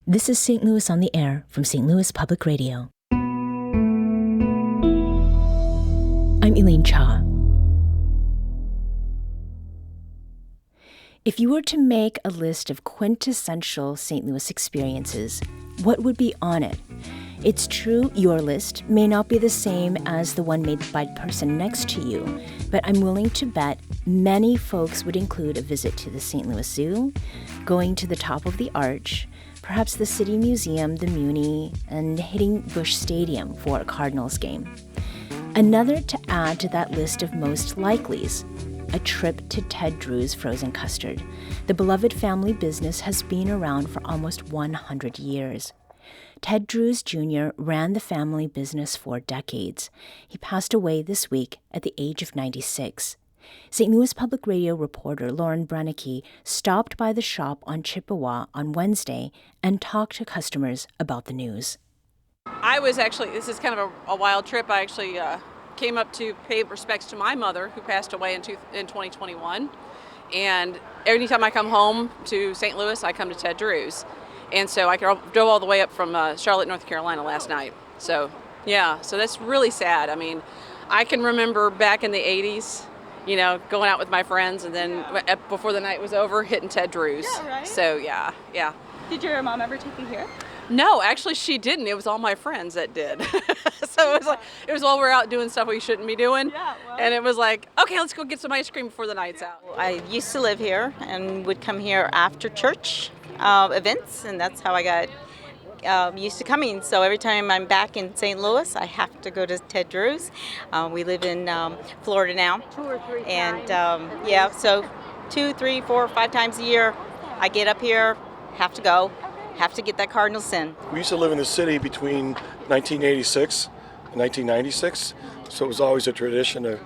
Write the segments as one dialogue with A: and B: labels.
A: This is St. Louis on the Air from St. Louis Public Radio. I'm Elaine Cha. If you were to make a list of quintessential St. Louis experiences, what would be on it? It's true, your list may not be the same as the one made by the person next to you, but I'm willing to bet many folks would include a visit to the St. Louis Zoo, going to the top of the Arch, perhaps the City Museum, the Muny, and hitting Busch Stadium for a Cardinals game. Another to add to that list of most likelies, a trip to Ted Drewes Frozen Custard. The beloved family business has been around for almost 100 years. Ted Drewes Jr. ran the family business for decades. He passed away this week at the age of 96. St. Louis Public Radio reporter Lauren Brennicke stopped by the shop on Chippewa on Wednesday and talked to customers about the news.
B: This is kind of a wild trip. I actually came up to pay respects to my mother, who passed away in 2021. And anytime I come home to St. Louis, I come to Ted Drewes. And so I drove all the way up from Charlotte, North Carolina last night. So that's really sad. I mean, I can remember back in the 80s, going out with my friends, and then before the night was over, hitting Ted Drewes.
C: Yeah, right?
B: So, yeah.
C: Did your mom ever take you here?
B: No, actually she didn't. It was all my friends that did. So it was while we're out doing stuff we shouldn't be doing.
C: Yeah, well.
B: And it was like, okay, let's go get some ice cream before the night's out.
D: I used to live here and would come here after church events, and that's how I got used to coming. So every time I'm back in St. Louis, I have to go to Ted Drewes. We live in Florida now.
C: 2 or 3
D: and
C: times.
D: So 2, 3, 4, 5 times a year, I get up here, have to go, have to get that Cardinals in.
E: We used to live in the city between 1986 and 1996, so it was always a tradition to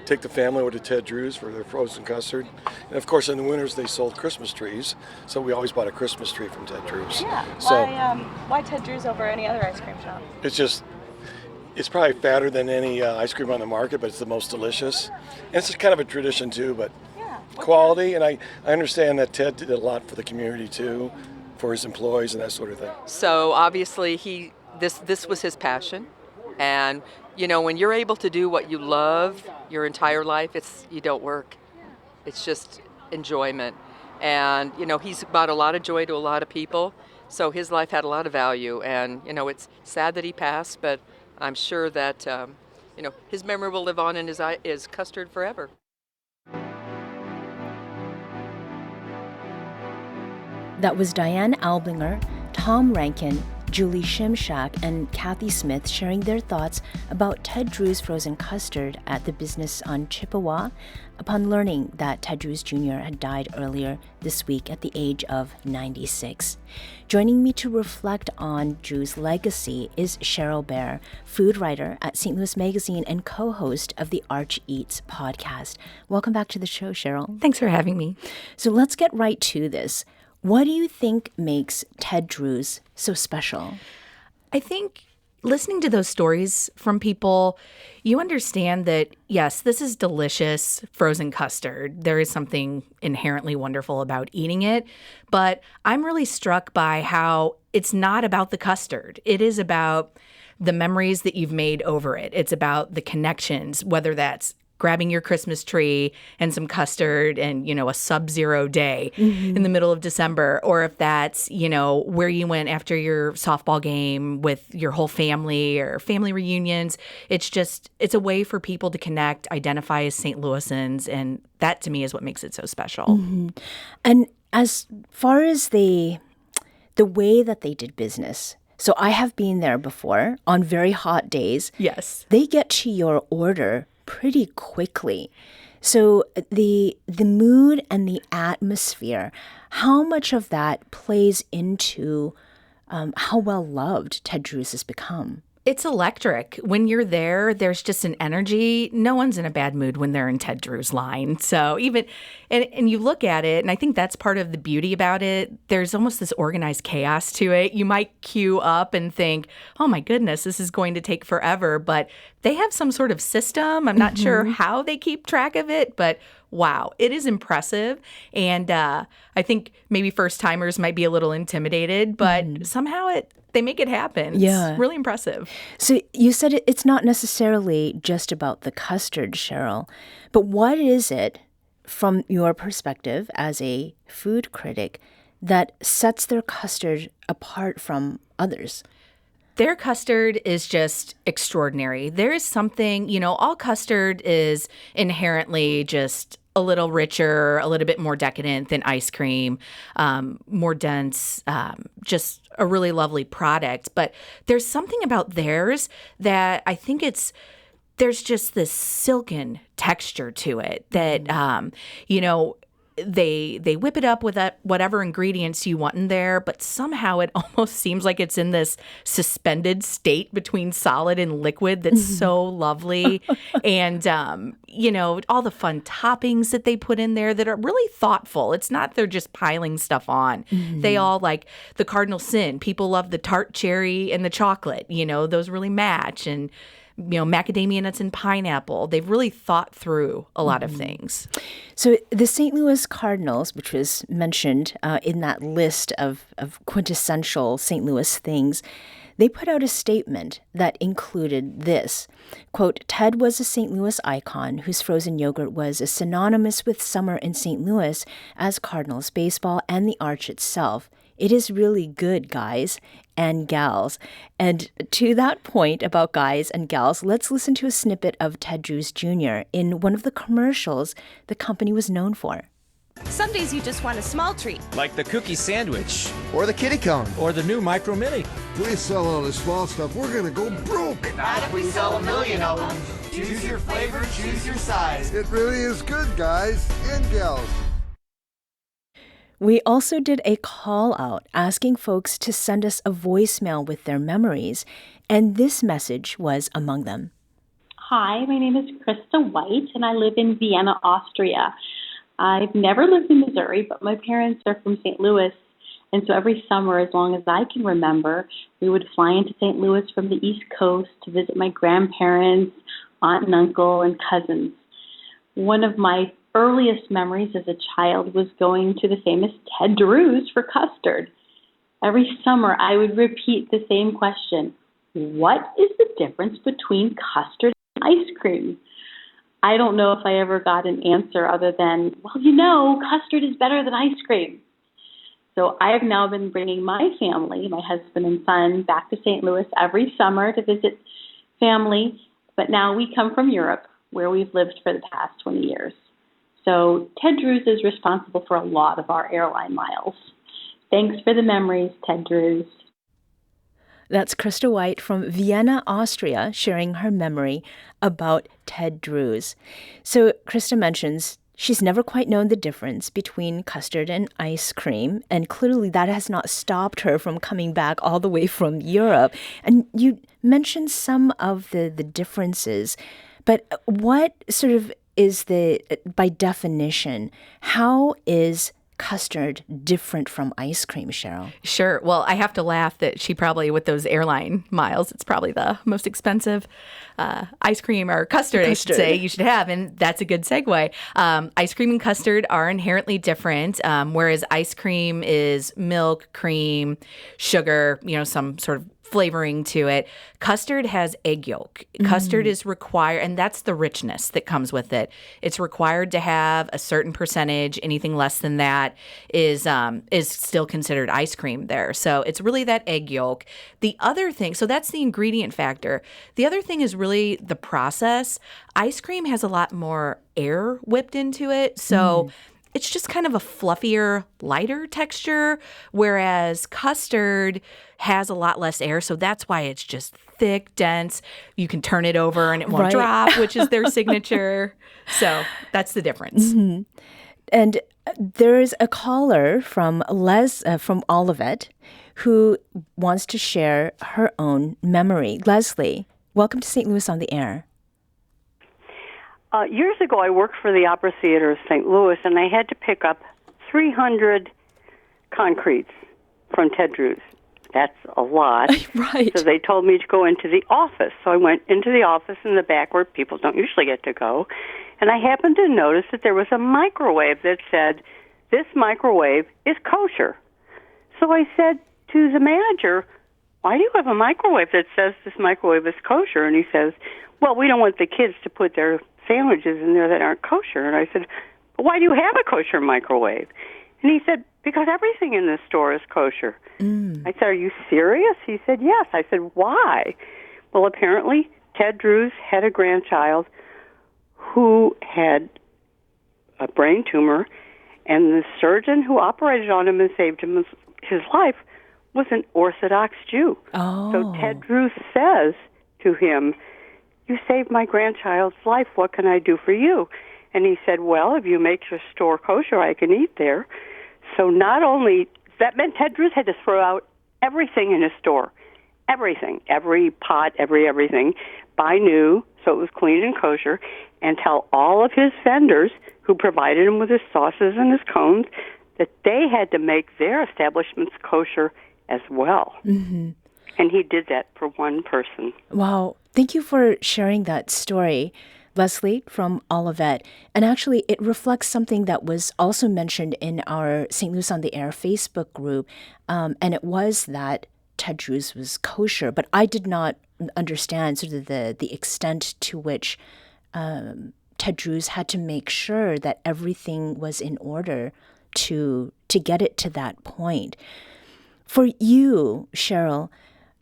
E: take the family over to Ted Drewes for their frozen custard. And of course, in the winters, they sold Christmas trees, so we always bought a Christmas tree from Ted Drewes.
C: Yeah.
E: So
C: Why Ted Drewes over any other ice cream shop?
E: it's probably fatter than any ice cream on the market, but it's the most delicious. And it's kind of a tradition too, but quality. And I understand that Ted did a lot for the community too, for his employees and that sort of thing.
F: So obviously this was his passion, and when you're able to do what you love your entire life, you don't work. It's just enjoyment. And he's brought a lot of joy to a lot of people, so his life had a lot of value. And it's sad that he passed, but I'm sure that his memory will live on in his custard forever.
A: That was Diane Alblinger, Tom Rankin, Julie Shimshak, and Kathy Smith sharing their thoughts about Ted Drewes Frozen Custard at the business on Chippewa upon learning that Ted Drewes Jr. had died earlier this week at the age of 96. Joining me to reflect on Drewes' legacy is Cheryl Baehr, food writer at St. Louis Magazine and co-host of the Arch Eats podcast. Welcome back to the show, Cheryl.
G: Thanks for having me.
A: So let's get right to this. What do you think makes Ted Drewes so special?
G: I think listening to those stories from people, you understand that, yes, this is delicious frozen custard. There is something inherently wonderful about eating it. But I'm really struck by how it's not about the custard. It is about the memories that you've made over it. It's about the connections, whether that's grabbing your Christmas tree and some custard and, a sub-zero day in the middle of December, or if that's, where you went after your softball game with your whole family or family reunions. It's a way for people to connect, identify as St. Louisans, and that to me is what makes it so special.
A: Mm-hmm. And as far as the way that they did business, so I have been there before on very hot days.
G: Yes.
A: They get to your order pretty quickly. So the mood and the atmosphere, how much of that plays into how well loved Ted Drewes has become?
G: It's electric. When you're there, there's just an energy. No one's in a bad mood when they're in Ted Drewes' line. So and you look at it, and I think that's part of the beauty about it. There's almost this organized chaos to it. You might queue up and think, oh my goodness, this is going to take forever. But they have some sort of system. I'm not sure how they keep track of it, but wow, it is impressive. And I think maybe first timers might be a little intimidated, but somehow they make it happen.
A: Yeah.
G: It's really impressive.
A: So you said it's not necessarily just about the custard, Cheryl, but what is it, from your perspective as a food critic, that sets their custard apart from others?
G: Their custard is just extraordinary. There is something, all custard is inherently just a little richer, a little bit more decadent than ice cream, more dense, just a really lovely product. But there's something about theirs that I think there's just this silken texture to it that, they whip it up with whatever ingredients you want in there, but somehow it almost seems like it's in this suspended state between solid and liquid that's so lovely. And, all the fun toppings that they put in there that are really thoughtful. It's not they're just piling stuff on. They all, like the cardinal sin. People love the tart cherry and the chocolate. Those really match. And macadamia nuts and pineapple. They've really thought through a lot of things.
A: So the St. Louis Cardinals, which was mentioned in that list of quintessential St. Louis things, they put out a statement that included this, quote, "Ted was a St. Louis icon whose frozen yogurt was as synonymous with summer in St. Louis as Cardinals baseball and the arch itself. It is really good, guys and gals." And to that point about guys and gals, let's listen to a snippet of Ted Drewes Jr. in one of the commercials the company was known for.
H: Some days you just want a small treat.
I: Like the cookie sandwich.
J: Or the kitty cone.
I: Or the new Micro Mini.
K: If we sell all this small stuff, we're going to go broke.
J: Not if we sell 1 million of them. Choose your flavor, choose your size.
K: It really is good, guys and gals.
A: We also did a call out asking folks to send us a voicemail with their memories, and this message was among them.
L: Hi, my name is Krista White, and I live in Vienna, Austria. I've never lived in Missouri, but my parents are from St. Louis, and so every summer, as long as I can remember, we would fly into St. Louis from the East Coast to visit my grandparents, aunt and uncle, and cousins. One of my earliest memories as a child was going to the famous Ted Drewes for custard. Every summer, I would repeat the same question: what is the difference between custard and ice cream? I don't know if I ever got an answer other than, well, custard is better than ice cream. So I have now been bringing my family, my husband and son, back to St. Louis every summer to visit family, but now we come from Europe, where we've lived for the past 20 years. So Ted Drewes is responsible for a lot of our airline miles. Thanks for the memories, Ted Drewes.
A: That's Krista White from Vienna, Austria, sharing her memory about Ted Drewes. So Krista mentions she's never quite known the difference between custard and ice cream, and clearly that has not stopped her from coming back all the way from Europe. And you mentioned some of the differences, but what sort of is by definition, how is custard different from ice cream, Cheryl?
G: Sure. Well, I have to laugh that she probably, with those airline miles, it's probably the most expensive ice cream or custard, I should say, you should have. And that's a good segue. Ice cream and custard are inherently different, whereas ice cream is milk, cream, sugar, some sort of flavoring to it. Custard has egg yolk. Custard is required, and that's the richness that comes with it. It's required to have a certain percentage. Anything less than that is still considered ice cream there. So it's really that egg yolk. The other thing, so that's the ingredient factor. The other thing is really the process. Ice cream has a lot more air whipped into it. So it's just kind of a fluffier, lighter texture, whereas custard has a lot less air, so that's why it's just thick, dense. You can turn it over and it won't drop, which is their signature. So that's the difference.
A: Mm-hmm. And there's a caller from from Olivet who wants to share her own memory. Leslie, welcome to St. Louis on the Air.
M: Years ago, I worked for the Opera Theater of St. Louis, and I had to pick up 300 concretes from Ted Drewes. That's a lot.
A: Right.
M: So they told me to go into the office. So I went into the office in the back where people don't usually get to go, And I happened to notice that there was a microwave that said, "This microwave is kosher." So I said to the manager, "Why do you have a microwave that says this microwave is kosher?" And he says, "Well, we don't want the kids to put their sandwiches in there that aren't kosher." And I said, "But why do you have a kosher microwave?" And he said, "Because everything in this store is kosher." I said, "Are you serious?" He said, "Yes." I said, "Why?" Well, apparently Ted Drewes had a grandchild who had a brain tumor, and the surgeon who operated on him and saved him his life was an Orthodox Jew.
A: Oh.
M: So Ted Drewes says to him, "You saved my grandchild's life. What can I do for you?" And he said, "Well, if you make your store kosher, I can eat there." So not only, that meant Ted Drewes had to throw out everything in his store. Everything. Every pot, everything. Buy new, so it was clean and kosher, and tell all of his vendors who provided him with his sauces and his cones that they had to make their establishments kosher as well.
A: Mm-hmm.
M: And he did that for one person.
A: Wow. Thank you for sharing that story, Leslie from Olivet. And actually, it reflects something that was also mentioned in our St. Louis on the Air Facebook group. And it was that Ted Drewes was kosher. But I did not understand sort of the extent to which Ted Drewes had to make sure that everything was in order to get it to that point. For you, Cheryl,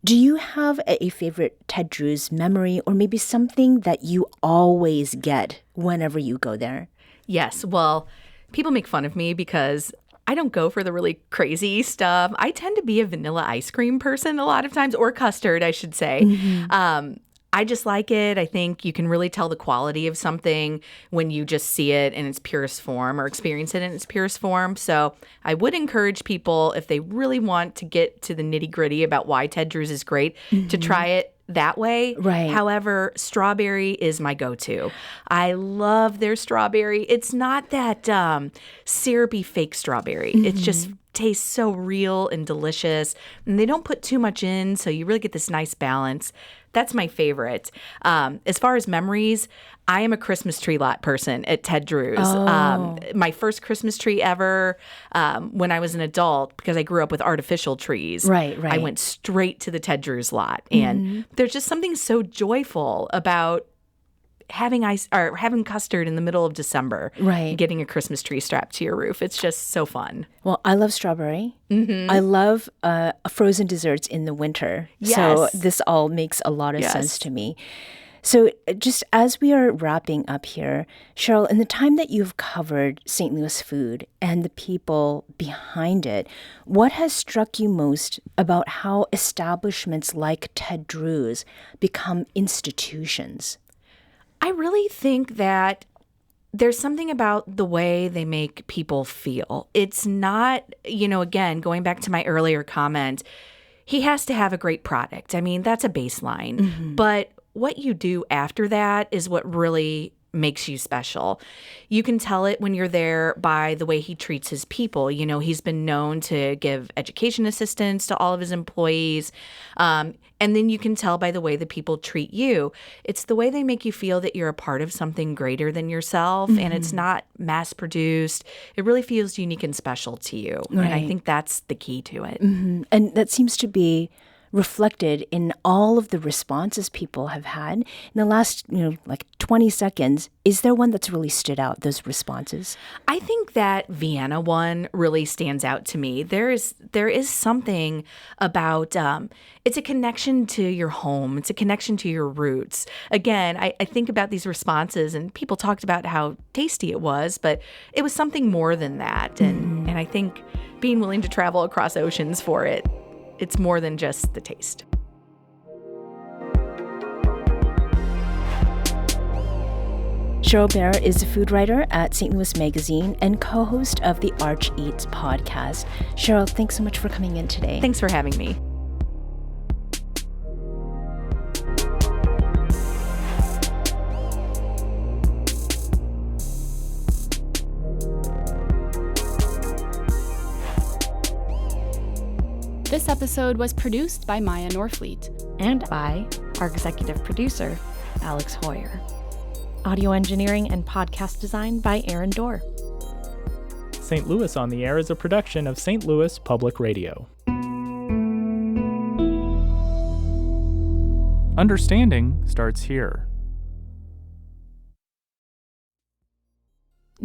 A: do you have a favorite Ted Drewes memory, or maybe something that you always get whenever you go there?
G: Yes. Well, people make fun of me because I don't go for the really crazy stuff. I tend to be a vanilla ice cream person a lot of times, or custard, I should say. Mm-hmm. I just like it. I think you can really tell the quality of something when you just see it in its purest form or experience it in its purest form. So I would encourage people, if they really want to get to the nitty-gritty about why Ted Drewes is great, to try it that way.
A: Right.
G: However, strawberry is my go-to. I love their strawberry. It's not that syrupy fake strawberry. It just tastes so real and delicious. And they don't put too much in, so you really get this nice balance. That's my favorite. As far as memories, I am a Christmas tree lot person at Ted Drewes.
A: Oh.
G: My first Christmas tree ever when I was an adult, because I grew up with artificial trees.
A: Right.
G: I went straight to the Ted Drewes lot. And there's just something so joyful about having custard in the middle of December.
A: Right.
G: Getting a Christmas tree strapped to your roof. It's just so fun.
A: Well, I love strawberry. I love frozen desserts in the winter.
G: Yes.
A: So this all makes a lot of sense to me. So just as we are wrapping up here, Cheryl, in the time that you've covered St. Louis food and the people behind it, what has struck you most about how establishments like Ted Drewes become institutions?
G: I really think that there's something about the way they make people feel. It's not, again, going back to my earlier comment, he has to have a great product. I mean, that's a baseline. But what you do after that is what really makes you special. You can tell it when you're there by the way he treats his people. He's been known to give education assistance to all of his employees. And then you can tell by the way the people treat you. It's the way they make you feel that you're a part of something greater than yourself, and it's not mass-produced. It really feels unique and special to you.
A: Right.
G: And I think that's the key to it.
A: And that seems to be reflected in all of the responses people have had in the last, 20 seconds. Is there one that's really stood out, those responses?
G: I think that Vienna one really stands out to me. There is something about, it's a connection to your home. It's a connection to your roots. Again, I think about these responses, and people talked about how tasty it was, but it was something more than that. And I think being willing to travel across oceans for it, it's more than just the taste.
A: Cheryl Baehr is a food writer at St. Louis Magazine and co-host of the Arch Eats podcast. Cheryl, thanks so much for coming in today.
G: Thanks for having me.
N: This episode was produced by Maya Norfleet.
O: And by our executive producer, Alex Hoyer. Audio engineering and podcast design by Aaron Dorr.
P: St. Louis on the Air is a production of St. Louis Public Radio. Understanding starts here.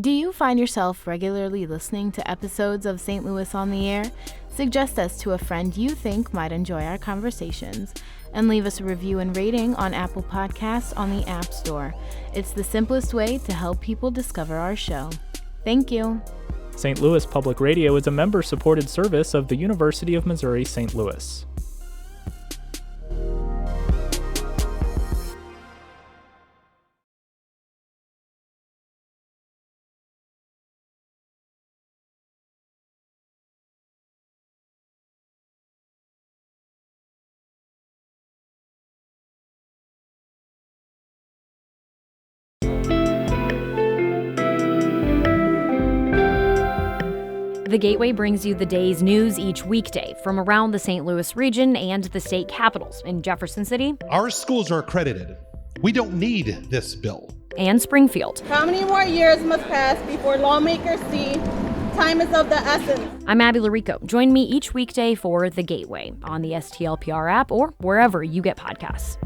N: Do you find yourself regularly listening to episodes of St. Louis on the Air? Suggest us to a friend you think might enjoy our conversations, and leave us a review and rating on Apple Podcasts on the App Store. It's the simplest way to help people discover our show. Thank you.
P: St. Louis Public Radio is a member-supported service of the University of Missouri St. Louis.
Q: The Gateway brings you the day's news each weekday from around the St. Louis region and the state capitals in Jefferson City.
R: Our schools are accredited. We don't need this bill.
Q: And Springfield.
S: How many more years must pass before lawmakers see time is of the essence?
Q: I'm Abby Larico. Join me each weekday for The Gateway on the STLPR app or wherever you get podcasts.